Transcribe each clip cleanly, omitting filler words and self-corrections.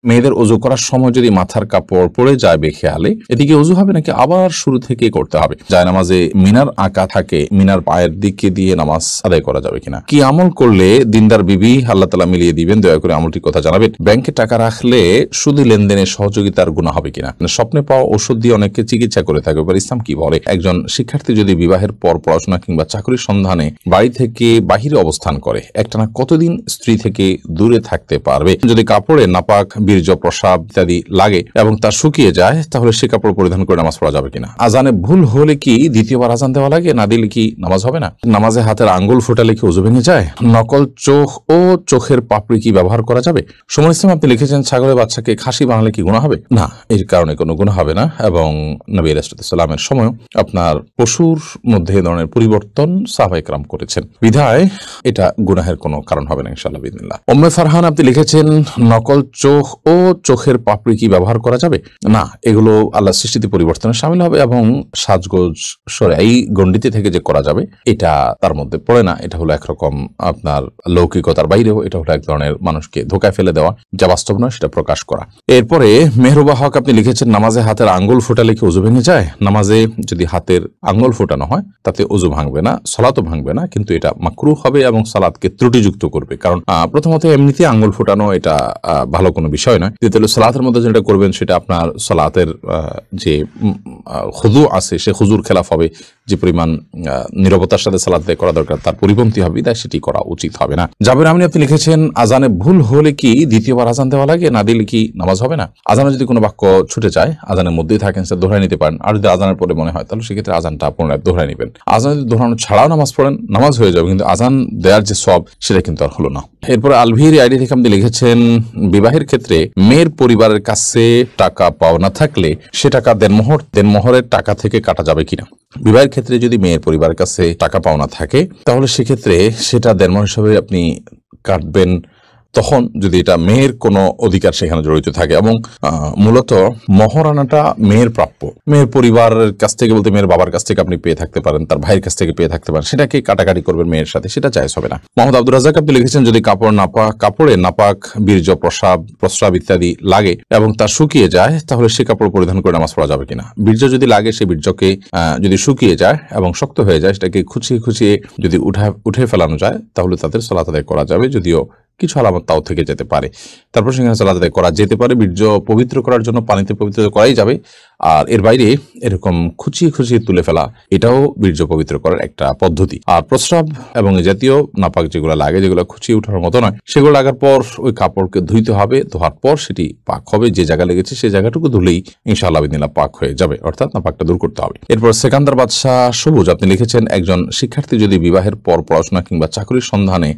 মেয়েদের ওযু করার সময় যদি মাথার কাপড় পড়ে যায় বেখেয়ালে, এদিকে ওযু হবে নাকি আবার শুরু থেকে করতে হবে? জায়নামাজে মিনার আঁকা থাকে, মিনার পায়ের দিকে দিয়ে নামাজ আদায় করা যাবে কিনা? কি আমল করলে দিনদার বিবি আল্লাহ তাআলা মিলিয়ে দিবেন? দয়া করে আমলটির কথা জানাবেন। ব্যাংকে টাকা রাখলে সুদী লেনদেনে সহযোগিতার গুনাহ হবে কিনা? স্বপ্নে পাওয়া ওষুধ দিয়ে অনেকে চিকিৎসা করে থাকে, ইসলাম কি বলে? একজন শিক্ষার্থী যদি বিবাহের পর পড়াশোনা কিংবা চাকরির সন্ধানে বাড়ি থেকে বাহিরে অবস্থান করে, একটানা কতদিন স্ত্রী থেকে দূরে থাকতে পারবে? যদি কাপড়ে নাপাক, বীর্য, প্রস্রাব ইত্যাদি লাগে এবং তা শুকিয়ে যায়, তাহলে সে কাপড় পরিধান করে নামাজ পড়া যাবে কিনা? আজানে ভুল হলে কি দ্বিতীয়বার আজান দেওয়া লাগে? না দিলে কি নামাজ হবে না? নামাজে হাতের আঙ্গুল ফোটালে কি ওযু ভেঙে যায়? নকল চোখ ও চোখের পাপড়ি কি ব্যবহার করা যাবে? সুমন ইসলাম আপনি লিখেছেন, ছাগলের বাচ্চাকে খাসি বানালে কি গুনাহ হবে? না, এর কারণে কোনো গুনাহ হবে না। এবং নবী আলাইহিস সালামের সময় আপনার পশুর মধ্যে এ ধরনের পরিবর্তন সাহাবায়ে কেরাম করেছেন, বিধায় এটা গুনাহের কোনো কারণ হবে না ইনশাআল্লাহ বিইذনিল্লাহ। উম্মে ফারহান আপনি লিখেছেন, নকল চোখ ও চোখের পাপড়ি কি ব্যবহার করা যাবে? না, এগুলো আল্লাহর সৃষ্টিতে পরিবর্তনে শামিল হবে এবং সাজগোজ এই গণ্ডিতে থেকে যে করা যাবে এটা তার মধ্যে পড়ে না। এটা হলো একরকম আপনার লৌকিকতার বাইরেও, এটা হলো এক ধরনের মানুষকে ধোকায় ফেলে দেওয়া, যা বাস্তব নয় সেটা প্রকাশ করা। এরপরে মেহরুবা হক আপনি লিখেছেন, নামাজে হাতের আঙ্গুল ফোটালে কি ওযু ভেঙে যায়? নামাজে যদি হাতের আঙ্গুল ফোটানো হয় তাতে ওযু ভাঙবে না, সালাতও ভাঙবে না, কিন্তু এটা মাকরুহ হবে এবং সালাতকে ত্রুটিযুক্ত করবে। কারণ প্রথমত এমনিতে আঙ্গুল ফোটানো এটা ভালো কোনো বিষয় নয়। দ্বিতীয়ত সালাতের মধ্যে যেটা করবেন সেটা আপনার সালাতের যে খুদু আছে সে খুজুর খেলাফ হবে। যে পরিমাণ নীরবতার সাথে সালাত আদায় করা দরকার তার পরিপন্থী হবে, তাই সেটি করা উচিত হবে না। জাবের আমিন আপনি লিখেছেন, আজানে ভুল হলে কি দ্বিতীয়বার আজান দেওয়া লাগে? না দিলে কি নামাজ হবে না? আজানে যদি কোনো বাক্য ছুটে যায়, আজানের মধ্যেই থাকেন, সেটা দোহরাই নিতে পারেন। আর যদি আজানের পরে মনে হয়, তাহলে সেক্ষেত্রে আজানটা পুনরায় দোহরাই নেবেন। আজান যদি দোহরানো ছাড়াও নামাজ পড়েন, নামাজ হয়ে যাবে, কিন্তু আজান দেওয়ার যে সওয়াব সেটা কিন্তু আর হলো না। এরপরে আলভির আইডি থেকে আপনি লিখেছেন, বিবাহের ক্ষেত্রে মেয়ের পরিবারের কাছে টাকা পাওনা থাকলে সে টাকা দেনমোহরের টাকা থেকে কাটা যাবে কিনা? বিবাহের ক্ষেত্রে যদি মেয়ের পরিবারের কাছে টাকা পাওনা থাকে, তাহলে সেক্ষেত্রে সেটা দেনমোহর হিসাবে আপনি কাটবেন তখন যদি এটা মেয়ের কোনো অধিকার সেখানে জড়িত থাকে। এবং মূলত মহারানাটা মেয়ের প্রাপ্য। মেয়ের পরিবারের কাছ থেকে বলতে মেয়ের বাবার কাছ থেকে আপনি পেয়ে থাকতে পারেন, তার ভাইয়ের কাছ থেকে পেয়ে থাকতে পারেন, সেটাকে কাটাকাটি করবেন মেয়ের সাথে, সেটা জায়েজ হবে না। মোহাম্মদ আব্দুর রাজ্জাক আপনি লিখেছেন, যদি কাপড়ে নাপাক, বীর্য, প্রস্রাব ইত্যাদি লাগে এবং তা শুকিয়ে যায়, তাহলে সে কাপড় পরিধান করে নামাজ পড়া যাবে কিনা? বীর্য যদি লাগে, সে বীর্যকে যদি শুকিয়ে যায় এবং শক্ত হয়ে যায়, সেটাকে খুঁচিয়ে যদি উঠে ফেলানো যায়, তাহলে তাদের সালাত আদায় করা যাবে, যদিও কিছু আলামত তাও থেকে যেতে পারে। তারপর সেখানে সালাত আদায় করা যেতে পারে। বীর্য পবিত্র করার জন্য পানিতে পবিত্র করাই যাবে। আর এর বাইরে এরকম খুঁচিয়ে তুলে ফেলা, এটাও বীর্য পবিত্র করার একটা পদ্ধতি। আর প্রস্রাব এবং জাতীয় নাপাক যেগুলো লাগে, যেগুলো খুঁচিয়ে উঠার মতো নয়, সেগুলো লাগার পর ওই কাপড়কে ধুইতে হবে। ধোয়ার পর সেটি পাক হবে, যে জায়গা লেগেছে সেই জায়গাটুকু ধুলেই ইনশাআল্লাহ বিদিনাল্লাহ পাক হয়ে যাবে, অর্থাৎ নাপাকটা দূর করতে হবে। এরপর সেকান্দার বাদশাহ সবুজ আপনি লিখেছেন, একজন শিক্ষার্থী যদি বিবাহের পর পড়াশোনা কিংবা চাকরির সন্ধানে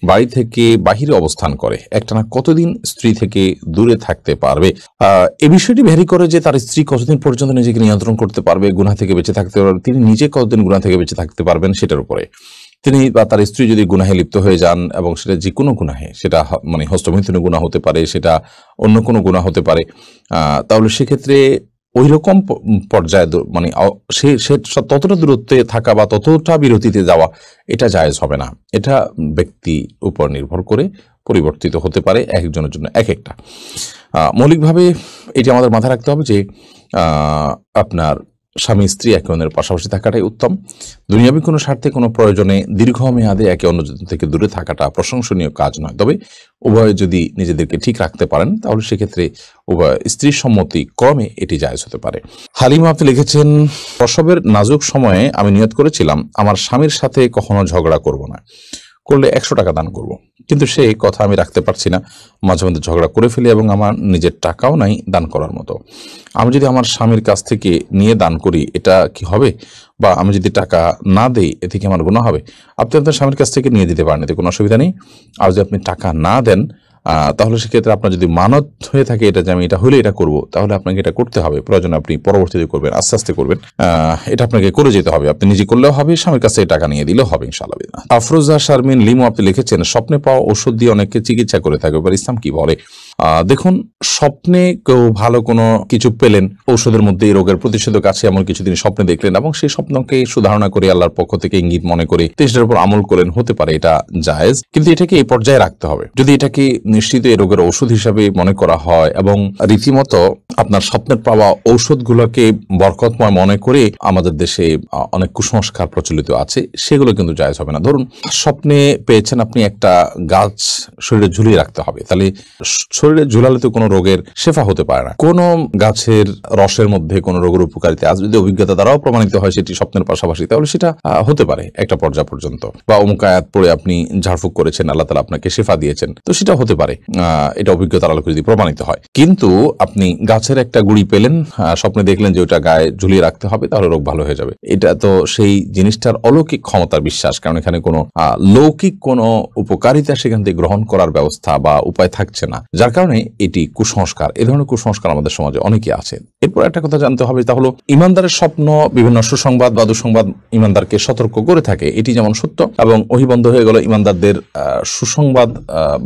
বাড়ি থেকে বাহিরে অবস্থান করে, একটানা কতদিন স্ত্রী থেকে দূরে থাকতে পারবে? এই বিষয়টি ভ্যারি করে যে তার স্ত্রী কতদিন পর্যন্ত নিজেকে নিয়ন্ত্রণ করতে পারবে, গুনাহ থেকে বেঁচে থাকতে পারবে, তিনি নিজে কতদিন গুনাহ থেকে বেঁচে থাকতে পারবেন সেটার উপরে। তিনি বা তার স্ত্রী যদি গুনাহে লিপ্ত হয়ে যান, এবং সেটা যে কোনো গুনাহে, সেটা মানে হস্তমৈথুনের গুনাহ হতে পারে, সেটা অন্য কোনো গুনাহ হতে পারে, তাহলে সেক্ষেত্রে ওই রকম পর্যায়ে মানে সে ততটা দূরত্বে থাকা বা ততটা বিরতিতে যাওয়া, এটা জায়েজ হবে না। এটা ব্যক্তি উপর নির্ভর করে পরিবর্তিত হতে পারে, একজনের জন্য এক একটা। মৌলিকভাবে এটি আমাদের মাথায় রাখতে হবে যে আপনার স্বামী স্ত্রী একে অন্যের পাশাপাশি থাকাটাই উত্তম। দুনিয়াবী কোনো স্বার্থে কোনো প্রয়োজনে দীর্ঘমেয়াদে একে অন্যজন থেকে দূরে থাকাটা প্রশংসনীয় কাজ নয়। তবে উভয়ে যদি নিজেদেরকে ঠিক রাখতে পারেন, তাহলে সেক্ষেত্রে উভয় স্ত্রীর সম্মতি ক্রমে এটি জায়েজ হতে পারে। হালিমা আপনি লিখেছেন, প্রসবের নাজুক সময়ে আমি নিয়ত করেছিলাম আমার স্বামীর সাথে কখনো ঝগড়া করব না, করলে 100 টাকা দান করব, কিন্তু সেই কথা আমি রাখতে পারছি না। মাঝে মধ্যে ঝগড়া করে ফেলি এবং আমার নিজের টাকাও নাই দান করার মতো। আমি যদি আমার স্বামীর কাছ থেকে নিয়ে দান করি, এটা কি হবে? বা আমি যদি টাকা না দেই, এতে কি আমার গুনাহ হবে? আপনি আপনার স্বামীর কাছ থেকে নিয়ে দিতে পারেন, এতে কোনো অসুবিধা নেই। আর যদি আপনি টাকা না দেন, তাহলে সেক্ষেত্রে আপনার যদি মানত হয়ে থাকে এটা যে আমি এটা হলে এটা করব, তাহলে আপনাকে এটা করতে হবে। প্রয়োজন আপনি পরবর্তীতে করবেন, আস্তে আস্তে করবেন, এটা আপনাকে করে যেতে হবে। আপনি নিজে করলেও হবে, স্বামীর কাছে টাকা নিয়ে দিলেও হবে ইনশাআল্লাহ। আফরোজা শারমিন লিমু আপনি লিখেছেন, স্বপ্নে পাওয়া ওষুধ দিয়ে অনেকে চিকিৎসা করে থাকে, ইসলাম কি বলে? দেখুন, স্বপ্নে কেউ ভালো কোনো কিছু পেলেন, ঔষধের মধ্যে এই রোগের প্রতিষেধক আছে এমন কিছু তিনি স্বপ্নে দেখলেন, এবং সেই স্বপ্নকে সুধারণা করে আল্লাহর পক্ষ থেকে ইঙ্গিত মনে করে সেটার উপর আমল করেন, হতে পারে এটা জায়েজ, কিন্তু এটাকে এই পর্যায়ে রাখতে হবে। যদি এটাকে নিশ্চিত এই রোগের ঔষধ হিসাবে মনে করা হয় এবং রীতিমতো আপনার স্বপ্নের পাওয়া ঔষধগুলোকে বরকতময় মনে করে আমাদের দেশে অনেক কুসংস্কার প্রচলিত আছে, সেগুলো কিন্তু জায়েজ হবে না। ধরুন স্বপ্নে পেয়েছেন আপনি একটা গাছ শরীরে ঝুলিয়ে রাখতে হবে, তাহলে শরীরে ঝুলালে তো কোনো রোগের শেফা হতে পারে না। কোন গাছের রসের মধ্যে কোন রোগের উপকারিতা আজ যদি অভিজ্ঞতা দ্বারাও প্রমাণিত হয় সেটি স্বপ্নের পাশাপাশি, তাহলে সেটা হতে পারে একটা পর্যায় পর্যন্ত। বা অমুক আয়াত পড়ে আপনি ঝাড়ফুঁক করেছেন, আল্লাহ তাআলা আপনাকে শেফা দিয়েছেন, তো সেটা হতে পারে, এটা অভিজ্ঞতার আলোকে যদি প্রমাণিত হয়। কিন্তু আপনি গাছের একটা গুড়ি পেলেন, স্বপ্নে দেখলেন যে ওটা গায়ে ঝুলিয়ে রাখতে হবে, তাহলে রোগ ভালো হয়ে যাবে। এটা তো সেই জিনিসটার অলৌকিক ক্ষমতার বিশ্বাস, কারণ এখানে কোনো লৌকিক কোনো উপকারিতা সেখান থেকে গ্রহণ করার ব্যবস্থা বা উপায় থাকছে না, যার কারণে এটি কুসংস্কার। এ ধরনের কুসংস্কার আমাদের সমাজে অনেকে আছে। এরপর একটা কথা জানতে হবে, তা হলো ইমানদারের স্বপ্ন বিভিন্ন সুসংবাদ বা দুঃসংবাদ ইমানদারকে সতর্ক করে থাকে, এটি যেমন সত্য, এবং ওহী বন্ধ হয়ে গেল ইমানদারদের সুসংবাদ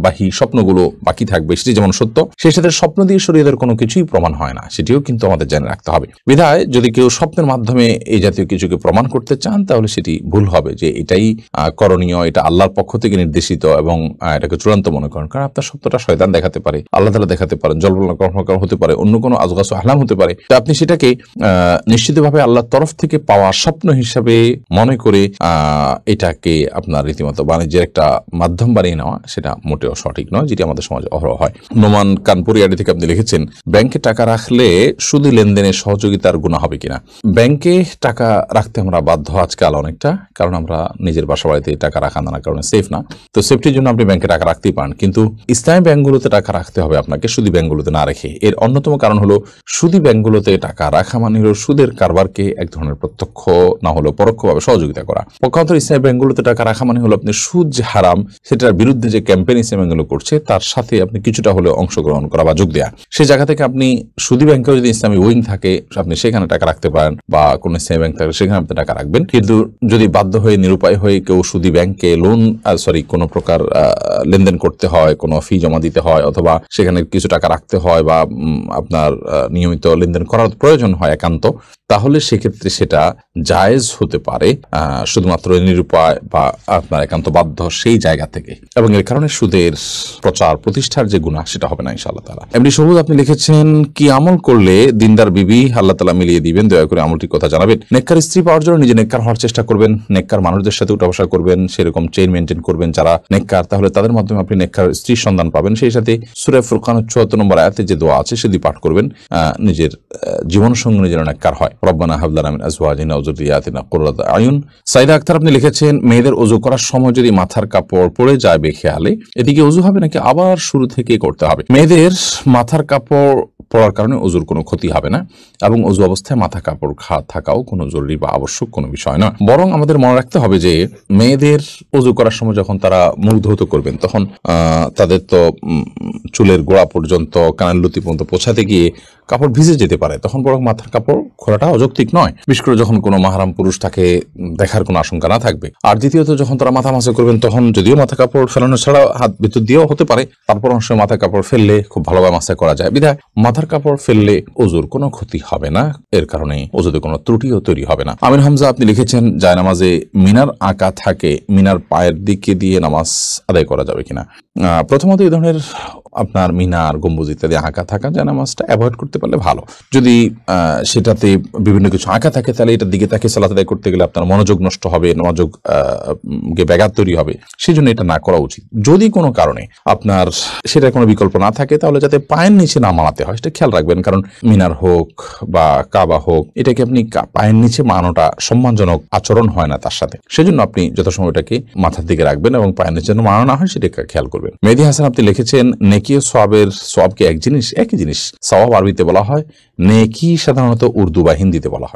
বাহী স্বপ্নগুলো বাকি থাকবে, সেটি যেমন সত্য। সেই সাথে স্বপ্ন দিয়ে শরীয়তের কোনো কিছুই প্রমাণ হয় না, সেটিও কিন্তু আমাদের জেনে রাখতে হবে। বিধায় যদি কেউ স্বপ্নের মাধ্যমে এই জাতীয় কিছুকে প্রমাণ করতে চান, তাহলে সেটি ভুল হবে, যে এটাই করণীয়, এটা আল্লাহর পক্ষ থেকে নির্দেশিত এবং এটাকে চূড়ান্ত মনে করেন। কারণ আপনার স্বপ্নটা শয়তান দেখাতে পারে, আল্লাহ তাআলা দেখাতে পারেন, জল্পনা কল্পনা হতে পারে, অন্য কোনো আজগাসু আহলাম হতে পারে। তো আপনি সেটাকে নিশ্চিতভাবে আল্লাহর তরফ থেকে পাওয়া স্বপ্ন হিসাবে মনে করে এটাকে আপনার রীতিমতো বাণিজ্যের একটা মাধ্যম বানিয়ে নেওয়া, সেটা মোটেও সঠিক নয়, যেটি আমাদের সমাজে অহরহ হয়। নোমান কানপুরিয়াডি থেকে আপনি লিখেছেন, ব্যাংকে টাকা রাখলে সুদী লেনদেনের সহযোগিতার গুনাহ হবে কিনা। ব্যাংকে টাকা রাখতে আমরা বাধ্য আজকাল অনেকটা, কারণ আমরা নিজের বাসা বাড়িতে টাকা রাখা নানা কারণে সেফ না, তো সেফটির জন্য আপনি ব্যাংকে টাকা রাখতেই পারেন, কিন্তু ইসলামী ব্যাংকগুলোতে টাকা রাখতে হবে আপনাকে, সুদী ব্যাংকগুলোতে না রেখে। এর অন্যতম কারণ হলো সুদী ব্যাংকগুলোতে টাকা রাখা মানে হলো সুদের কারবারকে এক ধরনের প্রত্যক্ষ না হলেও পরোক্ষভাবে সহযোগিতা করা। পক্ষান্তর ইসলামী ব্যাংকগুলোতে টাকা রাখা মানে হলো আপনি সুদ যে হারাম সেটার বিরুদ্ধে যে ক্যাম্পেইন ইসলামী ব্যাংকগুলো করছে তার সাথে আপনি কিছুটা হলেও অংশগ্রহণ করা বা যোগ দেয়া। সেই জায়গা থেকে আপনি সুদী ব্যাংকেও যদি ইসলামী উইং থাকে আপনি সেখানে টাকা রাখতে পারেন, বা কোন ইসলামী ব্যাংক থাকে সেখানে আপনি টাকা রাখবেন। কিন্তু যদি বাধ্য হয়ে নিরুপায় হয়ে কেউ সুদী ব্যাংকে কোনো প্রকার লেনদেন করতে হয়, কোনো ফি জমা দিতে হয়, অথবা সেখানে কিছু টাকা রাখতে হয়, বা আপনার নিয়মিত লেনদেন করার প্রয়োজন হয় একান্ত, তাহলে সেক্ষেত্রে সেটা জায়েজ হতে পারে শুধুমাত্র নিরুপায় বা আপনার একান্ত বাধ্য সেই জায়গা থেকে, এবং এর কারণে সুদের প্রচার প্রতিষ্ঠার যে গুনাহ সেটা হবে না ইনশাআল্লাহ তাআলা। এমনি সবুজ আপনি লিখেছেন, কি আমল করলে দিনদার বিবি আল্লাহ তাআলা মিলিয়ে দিবেন, দয়া করে আমলটির কথা জানাবেন। নেককার স্ত্রী পাওয়ার জন্য নিজে নেককার হওয়ার চেষ্টা করবেন, নেককার মানুষদের সাথে উঠা বসা করবেন, সেরকম চেইন মেনটেন করবেন যারা নেককার, তাহলে তাদের মাধ্যমে আপনি নেককার স্ত্রীর সন্ধান পাবেন। সেই সাথে সূরা ফুরকান ৭৪ নম্বর আয়াতে যে দোয়া আছে সেটি পাঠ করবেন, নিজের জীবন সঙ্গী যেন নেককার হয়। রব্বানা হাব লানা মিন আজওয়াজিনা ওয়া যুররিয়াতিনা কুররাতা আয়ুন। সাইদা আক্তার আপনি লিখেছেন, মেয়েদের ওযু করার সময় যদি মাথার কাপড় পড়ে যায় বেখেয়ালে, এদিকে ওযু হবে নাকি আবার শুরু থেকে করতে হবে? মেয়েদের মাথার কাপড় পড়ার কারণে ওযুর কোনো ক্ষতি হবে না, এবং ওযু অবস্থায় মাথা কাপড় থাকাও কোনো জরুরি বা আবশ্যক কোনো বিষয় নয়। বরং আমাদের মনে রাখতে হবে যে মেয়েদের ওযু করার সময় যখন তারা মুখ ধৌত করবেন, তখন তাদের তো চুলের গোড়া পর্যন্ত কানের লতি পর্যন্ত পৌঁছাতে গিয়ে কাপড় ভিজে যেতে পারে, তখন বরং মাথার কাপড় খোলাটা অযৌক্তিক নয়, বিশেষ করে যখন কোনো মাহরাম পুরুষ তাকে দেখার কোনো আশঙ্কা না থাকবে। আর দ্বিতীয়ত যখন তারা মাথা মাসা করবেন, তখন যদিও মাথা কাপড় ফেলানো ছাড়া হাত ভিতর দিয়েও হতে পারে, তারপর অংশ মাথা কাপড় ফেললে খুব ভালোভাবে মাসা করা যায়, বিধায় মাথার কাপড় ফেললে ওযুর কোনো ক্ষতি হবে না, এর কারণে ওযুতে কোনো ত্রুটিও তৈরি হবে না। আমির হামজা আপনি লিখেছেন, জায়নামাজে মিনার আঁকা থাকে, মিনার পায়ের দিকে দিয়ে নামাজ আদায় করা যাবে কিনা। প্রথমত এই ধরনের আপনার মিনার গম্বুজ ইত্যাদি আঁকা থাকা জায়নামাজটা অ্যাভয়েড করতে পারলে ভালো। যদি সেটাতে বিভিন্ন কিছু আঁকা থাকে, তাহলে এটার দিকে তাকে সালাত আদায় করতে গেলে আপনার মনোযোগ নষ্ট হবে, মনোযোগ ব্যাঘাত তৈরি হবে, সেই জন্য এটা না করা উচিত। যদি কোনো কারণে আপনার সেটার কোনো বিকল্প না থাকে, তাহলে যাতে পায়ের নিচে না মানাতে হয় সেটা খেয়াল রাখবেন, কারণ মিনার হোক বা কাবা হোক, এটাকে আপনি পায়ের নিচে মানানোটা সম্মানজনক আচরণ হয় না তার সাথে, সেজন্য আপনি যথাসময় এটাকে মাথার দিকে রাখবেন এবং পায়ের নিচে যেন মানানো না হয় সেটাকে খেয়াল করবেন। মেহেদী হাসান আপনি লিখেছেন, নেকি ও সওয়াবের সওয়াব কি এক জিনিস? একই জিনিস। সওয়াব আরবিতে বলা হয় নেকি, সাধারণত উর্দু বা হিন্দিতে বলা হয়।